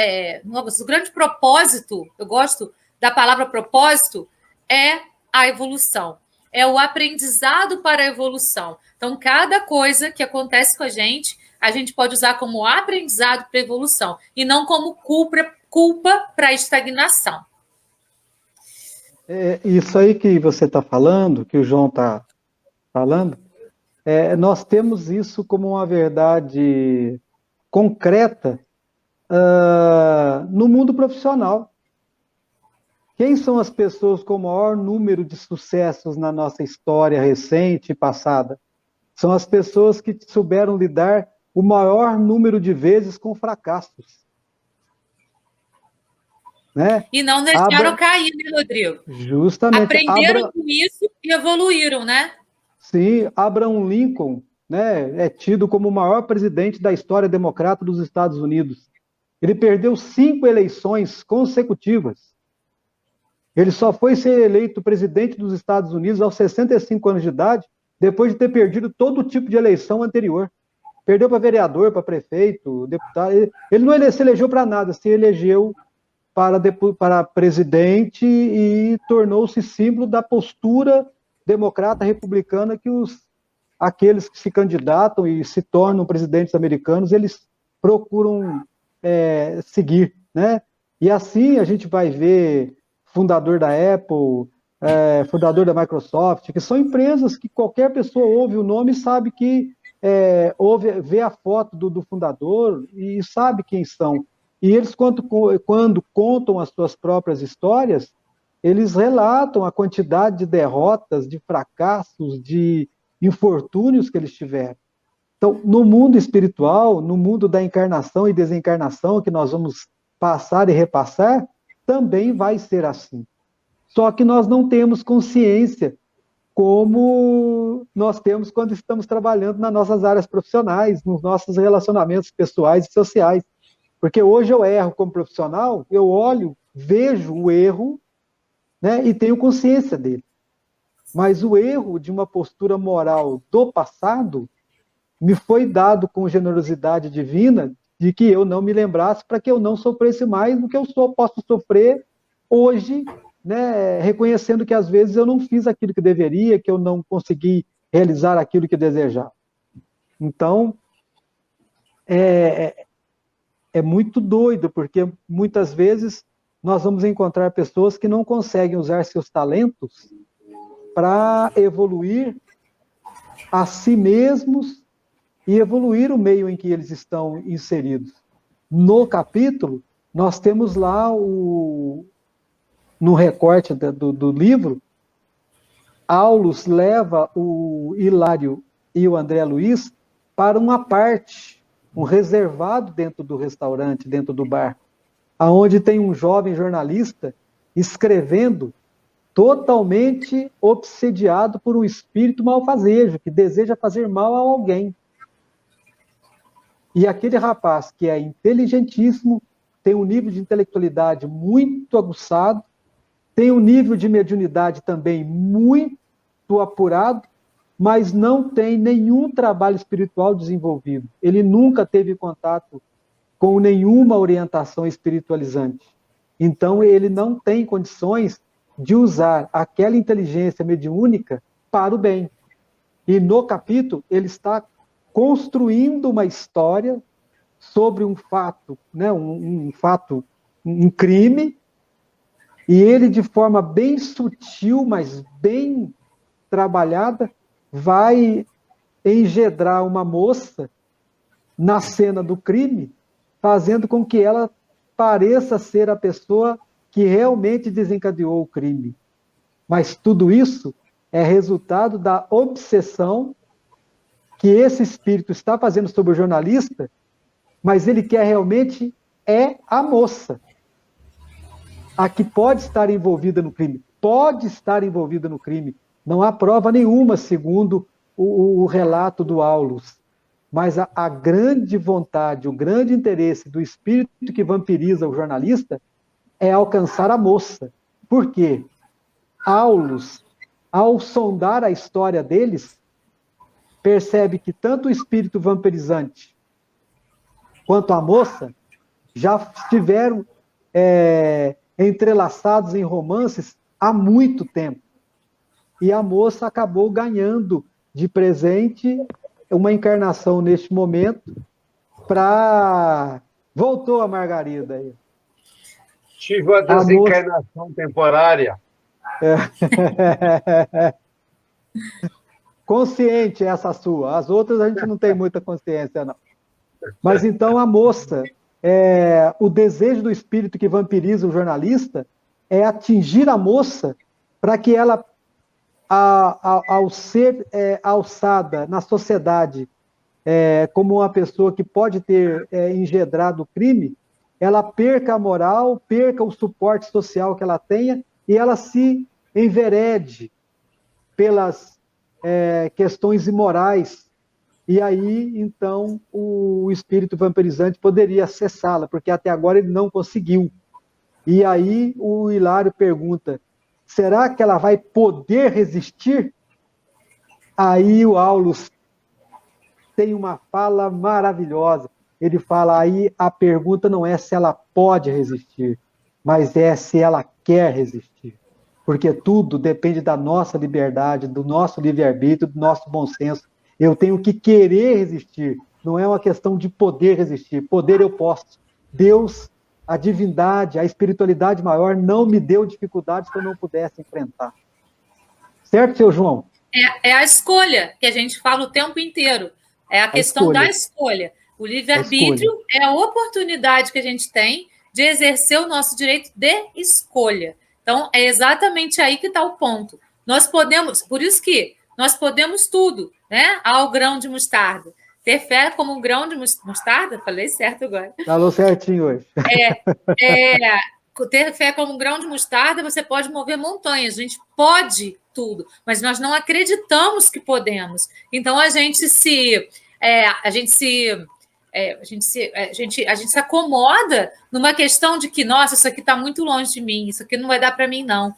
propósito, eu gosto da palavra propósito, é a evolução. É o aprendizado para a evolução. Então, cada coisa que acontece com a gente a gente pode usar como aprendizado para evolução e não como culpa para a estagnação. Isso aí que você está falando, que o João está falando, nós temos isso como uma verdade concreta no mundo profissional. Quem são as pessoas com o maior número de sucessos na nossa história recente e passada? São as pessoas que souberam lidar o maior número de vezes com fracassos. Né? E não deixaram cair, né, Rodrigo? Justamente. Aprenderam com isso e evoluíram, né? Sim, Abraham Lincoln, né, é tido como o maior presidente da história democrata dos Estados Unidos. Ele perdeu 5 eleições consecutivas. Ele só foi ser eleito presidente dos Estados Unidos aos 65 anos de idade, depois de ter perdido todo tipo de eleição anterior. Perdeu para vereador, para prefeito, deputado. Ele não se elegeu para nada, se elegeu para presidente e tornou-se símbolo da postura democrata republicana que aqueles que se candidatam e se tornam presidentes americanos, eles procuram seguir, né? E assim a gente vai ver fundador da Apple, fundador da Microsoft, que são empresas que qualquer pessoa ouve o nome e sabe que vê a foto do fundador e sabe quem são. E eles, quando contam as suas próprias histórias, eles relatam a quantidade de derrotas, de fracassos, de infortúnios que eles tiveram. Então, no mundo espiritual, no mundo da encarnação e desencarnação, que nós vamos passar e repassar, também vai ser assim. Só que nós não temos consciência como nós temos quando estamos trabalhando nas nossas áreas profissionais, nos nossos relacionamentos pessoais e sociais. Porque hoje eu erro como profissional, eu olho, vejo o erro, né, e tenho consciência dele. Mas o erro de uma postura moral do passado me foi dado com generosidade divina de que eu não me lembrasse para que eu não sofresse mais do que eu posso sofrer hoje, né, reconhecendo que às vezes eu não fiz aquilo que deveria, que eu não consegui realizar aquilo que desejava. Então, é muito doido, porque muitas vezes nós vamos encontrar pessoas que não conseguem usar seus talentos para evoluir a si mesmos e evoluir o meio em que eles estão inseridos. No capítulo, nós temos lá, no recorte do livro, Aulus leva o Hilário e o André Luiz para uma parte, um reservado dentro do restaurante, dentro do bar, aonde tem um jovem jornalista escrevendo totalmente obsediado por um espírito malfazejo, que deseja fazer mal a alguém. E aquele rapaz, que é inteligentíssimo, tem um nível de intelectualidade muito aguçado, tem um nível de mediunidade também muito apurado, mas não tem nenhum trabalho espiritual desenvolvido. Ele nunca teve contato com nenhuma orientação espiritualizante. Então, ele não tem condições de usar aquela inteligência mediúnica para o bem. E no capítulo, ele está construindo uma história sobre um fato, né, um crime, e ele, de forma bem sutil, mas bem trabalhada, vai engendrar uma moça na cena do crime, fazendo com que ela pareça ser a pessoa que realmente desencadeou o crime. Mas tudo isso é resultado da obsessão que esse espírito está fazendo sobre o jornalista, mas ele quer realmente a moça, a que pode estar envolvida no crime. Pode estar envolvida no crime. Não há prova nenhuma, segundo o relato do Aulus. Mas a grande vontade, o grande interesse do espírito que vampiriza o jornalista é alcançar a moça. Por quê? Aulus, ao sondar a história deles, percebe que tanto o espírito vampirizante quanto a moça já estiveram entrelaçados em romances há muito tempo. E a moça acabou ganhando de presente uma encarnação neste momento para... Voltou a Margarida aí. Tive uma desencarnação temporária. Consciente essa sua. As outras a gente não tem muita consciência, não. Mas então a moça, o desejo do espírito que vampiriza o jornalista é atingir a moça para que ela, ao ser alçada na sociedade como uma pessoa que pode ter engendrado o crime, ela perca a moral, perca o suporte social que ela tenha e ela se enverede pelas questões imorais. E aí, então, o espírito vampirizante poderia acessá-la, porque até agora ele não conseguiu. E aí o Hilário pergunta, será que ela vai poder resistir? Aí o Aulus tem uma fala maravilhosa. Ele fala, aí a pergunta não é se ela pode resistir, mas é se ela quer resistir. Porque tudo depende da nossa liberdade, do nosso livre-arbítrio, do nosso bom senso. Eu tenho que querer resistir, não é uma questão de poder resistir. Poder eu posso. Deus, a divindade, a espiritualidade maior não me deu dificuldades que eu não pudesse enfrentar. Certo, seu João? É a escolha que a gente fala o tempo inteiro. É a questão da escolha. O livre-arbítrio é a oportunidade que a gente tem de exercer o nosso direito de escolha. Então, é exatamente aí que está o ponto. Nós podemos, por isso que nós podemos tudo, né? Ao grão de mostarda. Ter fé como um grão de mostarda? Falei certo agora. Falou certinho hoje. Ter fé como um grão de mostarda, você pode mover montanhas. A gente pode tudo, mas nós não acreditamos que podemos. Então, a gente se acomoda numa questão de que, nossa, isso aqui está muito longe de mim, isso aqui não vai dar para mim, não.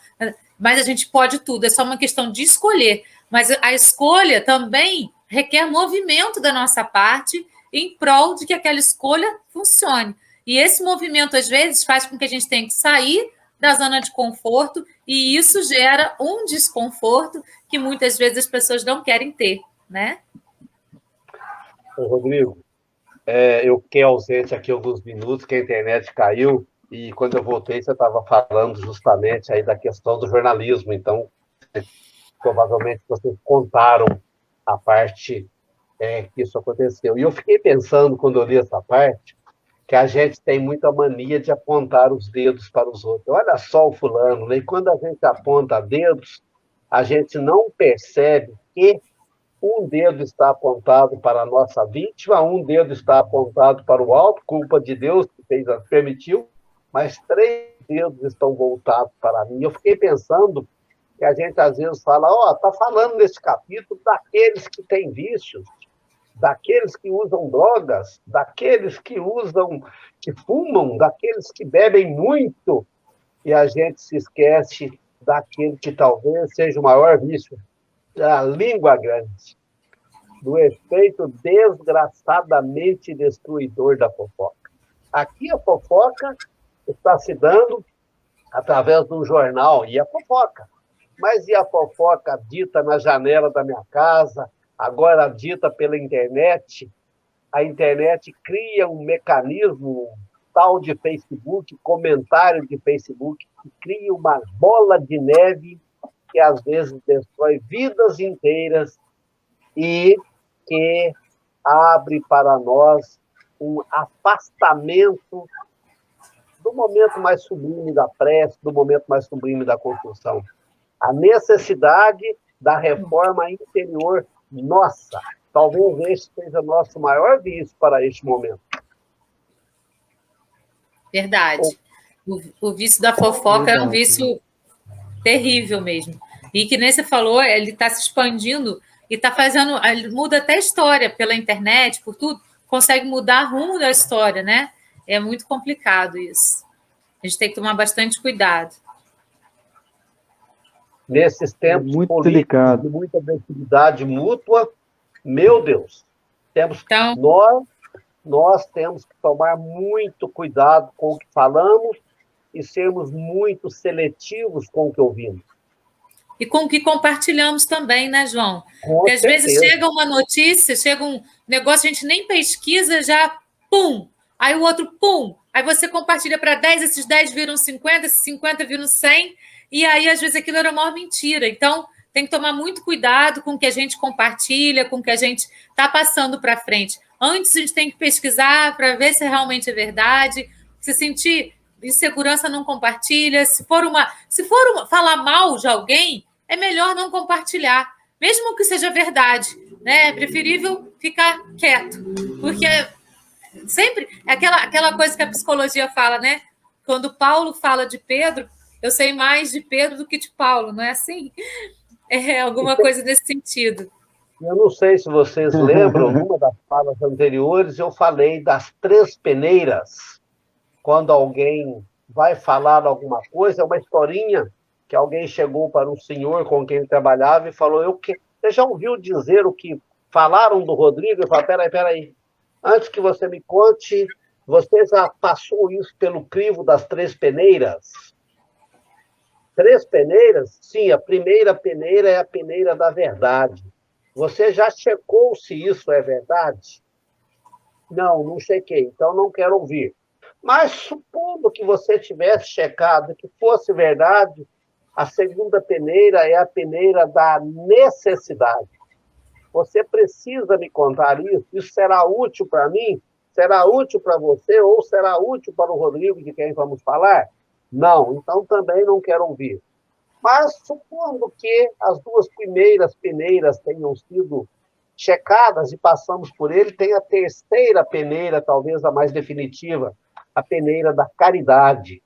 Mas a gente pode tudo, é só uma questão de escolher. Mas a escolha também requer movimento da nossa parte em prol de que aquela escolha funcione. E esse movimento, às vezes, faz com que a gente tenha que sair da zona de conforto e isso gera um desconforto que muitas vezes as pessoas não querem ter, né? Ô, Rodrigo, eu fiquei ausente aqui alguns minutos, que a internet caiu, e quando eu voltei, você estava falando justamente aí da questão do jornalismo, então, provavelmente vocês contaram a parte que isso aconteceu. E eu fiquei pensando, quando eu li essa parte, que a gente tem muita mania de apontar os dedos para os outros. Olha só o fulano, né? E quando a gente aponta dedos, a gente não percebe que um dedo está apontado para a nossa vítima, um dedo está apontado para o alto, culpa de Deus que permitiu, mas 3 dedos estão voltados para mim. Eu fiquei pensando que a gente às vezes fala, está falando nesse capítulo daqueles que têm vícios, daqueles que usam drogas, daqueles que fumam, daqueles que bebem muito, e a gente se esquece daquele que talvez seja o maior vício, a língua grande, do efeito desgraçadamente destruidor da fofoca. Aqui a fofoca está se dando através de um jornal, e a fofoca. Mas e a fofoca dita na janela da minha casa, agora dita pela internet? A internet cria um mecanismo tal de Facebook, comentário de Facebook, que cria uma bola de neve que às vezes destrói vidas inteiras e que abre para nós um afastamento do momento mais sublime da prece, do momento mais sublime da construção. A necessidade da reforma interior nossa. Talvez este seja nosso maior vício para este momento. Verdade. O vício da fofoca é um vício terrível mesmo. E que nem você falou, ele está se expandindo e está fazendo... Ele muda até a história pela internet, por tudo. Consegue mudar o rumo da história, né? É muito complicado isso. A gente tem que tomar bastante cuidado. Nesses tempos políticos de muita agressividade mútua, meu Deus, nós temos que tomar muito cuidado com o que falamos e sermos muito seletivos com o que ouvimos. e com o que compartilhamos também, né, João? Porque às vezes chega uma notícia, chega um negócio, a gente nem pesquisa, já pum, aí o outro pum, aí você compartilha para 10, esses 10 viram 50, esses 50 viram 100, e aí às vezes aquilo era a maior mentira. Então tem que tomar muito cuidado com o que a gente compartilha, com o que a gente está passando para frente. Antes a gente tem que pesquisar para ver se realmente é verdade. Se sentir insegurança, não compartilha. Se for falar mal de alguém, é melhor não compartilhar, mesmo que seja verdade, né? É preferível ficar quieto, porque sempre é aquela coisa que a psicologia fala, né? Quando Paulo fala de Pedro, eu sei mais de Pedro do que de Paulo, não é assim? É alguma coisa nesse sentido. Eu não sei se vocês lembram, numa das falas anteriores, eu falei das 3 peneiras. Quando alguém vai falar alguma coisa, é uma historinha que alguém chegou para um senhor com quem ele trabalhava e falou, você já ouviu dizer o que falaram do Rodrigo? Eu falei, peraí. Antes que você me conte, você já passou isso pelo crivo das 3 peneiras? 3 peneiras? Sim, a primeira peneira é a peneira da verdade. Você já checou se isso é verdade? Não chequei, então não quero ouvir. Mas, supondo que você tivesse checado que fosse verdade, a segunda peneira é a peneira da necessidade. Você precisa me contar isso? Isso será útil para mim? Será útil para você? Ou será útil para o Rodrigo, de quem vamos falar? Não, então também não quero ouvir. Mas, supondo que as 2 primeiras peneiras tenham sido checadas e passamos por ele, tem a terceira peneira, talvez a mais definitiva, a peneira da caridade.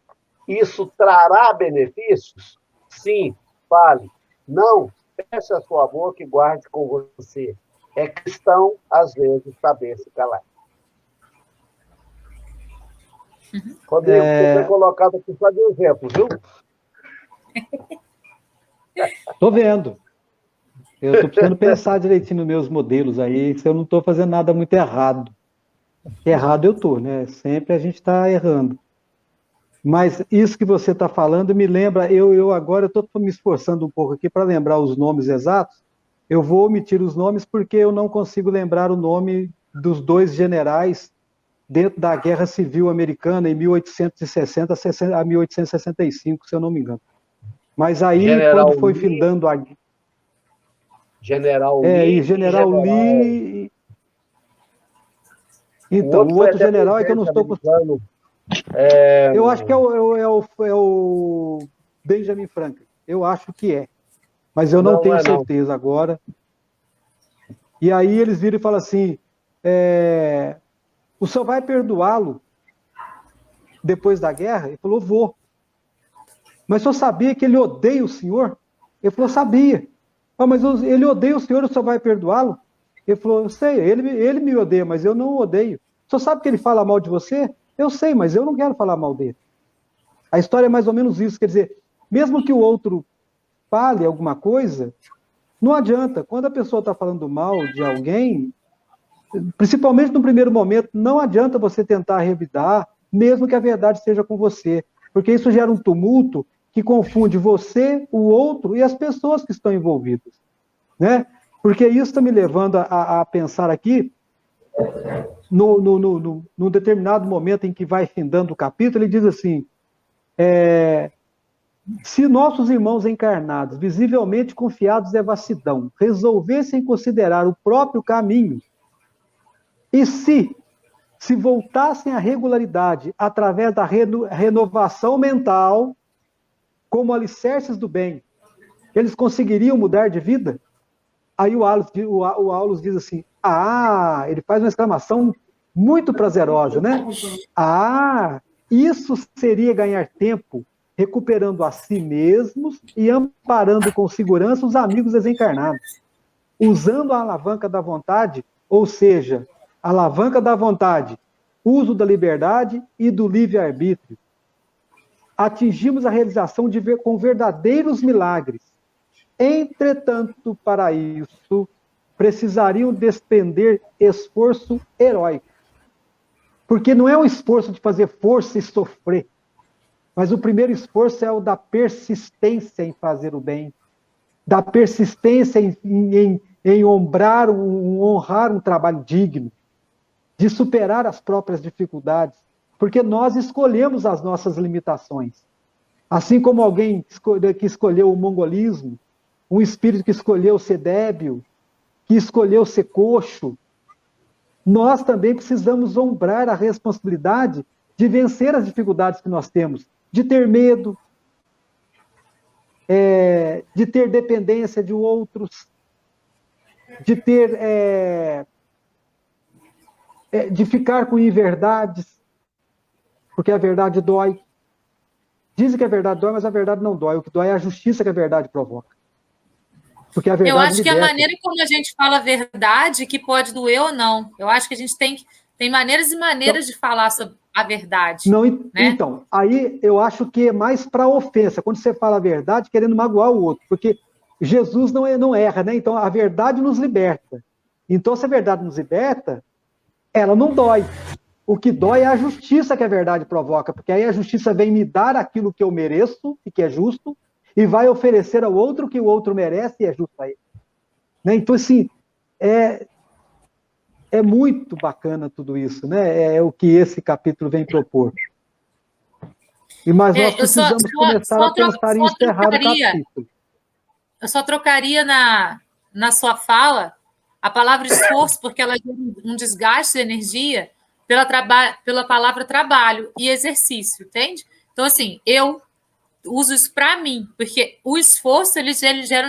Isso trará benefícios? Sim, fale. Não, feche a sua boca e guarde com você. É cristão, às vezes, saber se calar. Rodrigo, você foi colocado aqui só de exemplo, viu? Estou vendo. Eu estou precisando pensar direitinho nos meus modelos aí, se eu não estou fazendo nada muito errado. Errado eu estou, né? Sempre a gente está errando. Mas isso que você está falando me lembra, eu agora estou me esforçando um pouco aqui para lembrar os nomes exatos. Eu vou omitir os nomes porque eu não consigo lembrar o nome dos 2 generais dentro da Guerra Civil Americana em 1860 a 1865, se eu não me engano. Mas aí, General quando foi Lee, findando a... General Lee... e General Lee... Então, o outro general é que eu não estou... Eu acho que é o Benjamin Franklin. Eu acho que é. Mas eu não tenho certeza agora. E aí eles viram e falam assim, o senhor vai perdoá-lo depois da guerra? Ele falou, vou. Mas o senhor sabia que ele odeia o senhor? Ele falou, sabia. Mas ele odeia o senhor vai perdoá-lo? Ele falou, eu sei, ele me odeia, mas eu não o odeio. O senhor sabe que ele fala mal de você? Eu sei, mas eu não quero falar mal dele. A história é mais ou menos isso, quer dizer, mesmo que o outro fale alguma coisa, não adianta. Quando a pessoa está falando mal de alguém, principalmente no primeiro momento, não adianta você tentar revidar, mesmo que a verdade esteja com você, porque isso gera um tumulto que confunde você, o outro e as pessoas que estão envolvidas, né? Porque isso está me levando a pensar aqui, num determinado momento em que vai findando o capítulo, ele diz assim, se nossos irmãos encarnados, visivelmente confiados é vastidão, resolvessem considerar o próprio caminho, e se voltassem à regularidade através da renovação mental, como alicerces do bem, eles conseguiriam mudar de vida? Aí o Aulus diz assim, ele faz uma exclamação muito prazerosa, né? Isso seria ganhar tempo, recuperando a si mesmos e amparando com segurança os amigos desencarnados, usando a alavanca da vontade, ou seja, a alavanca da vontade, uso da liberdade e do livre-arbítrio. Atingimos a realização com verdadeiros milagres. Entretanto, para isso, precisariam despender esforço heróico. Porque não é um esforço de fazer força e sofrer, mas o primeiro esforço é o da persistência em fazer o bem. da persistência em honrar um trabalho digno, de superar as próprias dificuldades, porque nós escolhemos as nossas limitações. Assim como alguém que escolheu o mongolismo, um espírito que escolheu ser débil, que escolheu ser coxo, nós também precisamos honrar a responsabilidade de vencer as dificuldades que nós temos, de ter medo, de ter dependência de outros, de ter, de ficar com inverdades, porque a verdade dói. Dizem que a verdade dói, mas a verdade não dói. O que dói é a justiça que a verdade provoca. Porque a verdade eu acho liberta. Que a maneira como a gente fala a verdade que pode doer ou não. Eu acho que a gente tem maneiras e maneiras de falar sobre a verdade. Não, né? Então, aí eu acho que é mais para ofensa, quando você fala a verdade querendo magoar o outro, porque Jesus não erra, né? Então a verdade nos liberta. Então, se a verdade nos liberta, ela não dói. O que dói é a justiça que a verdade provoca, porque aí a justiça vem me dar aquilo que eu mereço e que é justo, e vai oferecer ao outro o que o outro merece e é justo a ele. Né? Então, assim, é muito bacana tudo isso, né? É o que esse capítulo vem propor. Mas nós precisamos começar a pensar em encerrar o capítulo. Eu só trocaria na sua fala a palavra esforço, porque ela gera um desgaste de energia, pela palavra trabalho e exercício, entende? Então, assim, eu uso isso para mim, porque o esforço, ele gera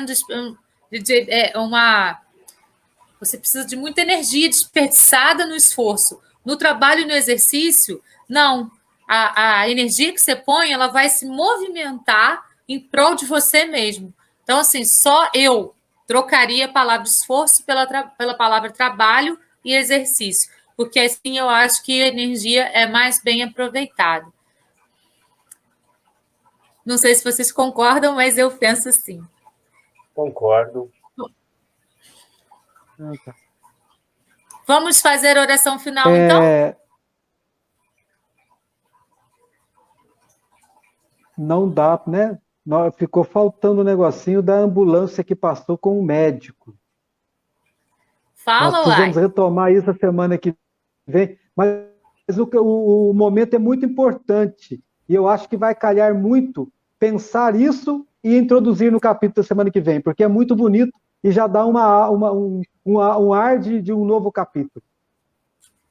você precisa de muita energia desperdiçada no esforço. No trabalho e no exercício, não. A energia que você põe, ela vai se movimentar em prol de você mesmo. Então, assim, só eu trocaria a palavra esforço pela palavra trabalho e exercício, porque assim eu acho que a energia é mais bem aproveitada. Não sei se vocês concordam, mas eu penso assim. Concordo. Vamos fazer a oração final, então? Não dá, né? Ficou faltando o negocinho da ambulância que passou com o médico. Fala, nós precisamos retomar isso a semana que vem, mas o momento é muito importante, e eu acho que vai calhar muito pensar isso e introduzir no capítulo da semana que vem, porque é muito bonito e já dá um ar de um novo capítulo.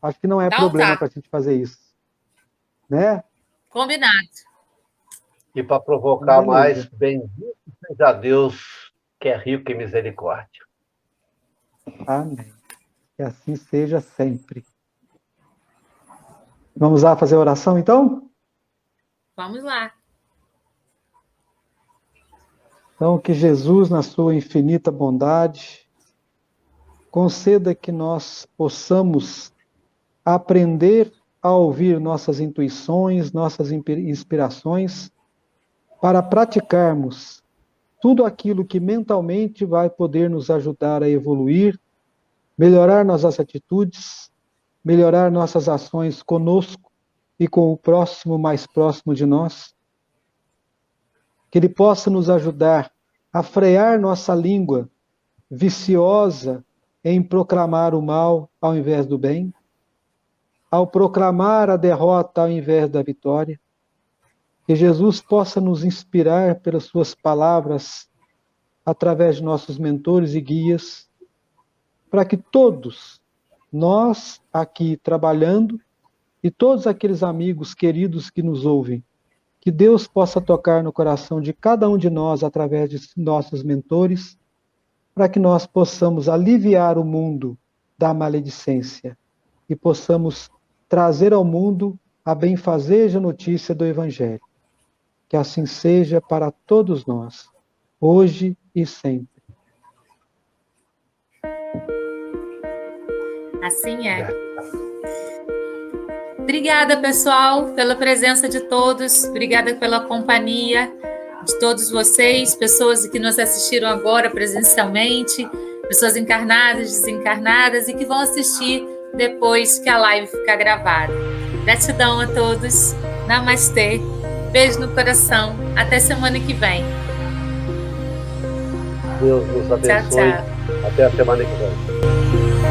Acho que não é problema para a gente fazer isso. Né? Combinado. E para provocar mais, bendito seja Deus, que é rico em misericórdia. Amém. Que assim seja sempre. Vamos lá fazer a oração, então? Vamos lá. Então, que Jesus, na sua infinita bondade, conceda que nós possamos aprender a ouvir nossas intuições, nossas inspirações, para praticarmos tudo aquilo que mentalmente vai poder nos ajudar a evoluir, melhorar nossas atitudes, melhorar nossas ações conosco e com o próximo mais próximo de nós. Que Ele possa nos ajudar a frear nossa língua viciosa em proclamar o mal ao invés do bem, ao proclamar a derrota ao invés da vitória. Que Jesus possa nos inspirar pelas suas palavras, através de nossos mentores e guias, para que todos, nós aqui trabalhando, e todos aqueles amigos queridos que nos ouvem, que Deus possa tocar no coração de cada um de nós, através de nossos mentores, para que nós possamos aliviar o mundo da maledicência e possamos trazer ao mundo a benfazeja notícia do Evangelho. Que assim seja para todos nós, hoje e sempre. Assim é. Obrigada, pessoal, pela presença de todos. Obrigada pela companhia de todos vocês, pessoas que nos assistiram agora presencialmente, pessoas encarnadas, desencarnadas e que vão assistir depois que a live ficar gravada. Gratidão a todos. Namastê. Beijo no coração. Até semana que vem. Deus nos abençoe. Tchau, tchau. Até a semana que vem.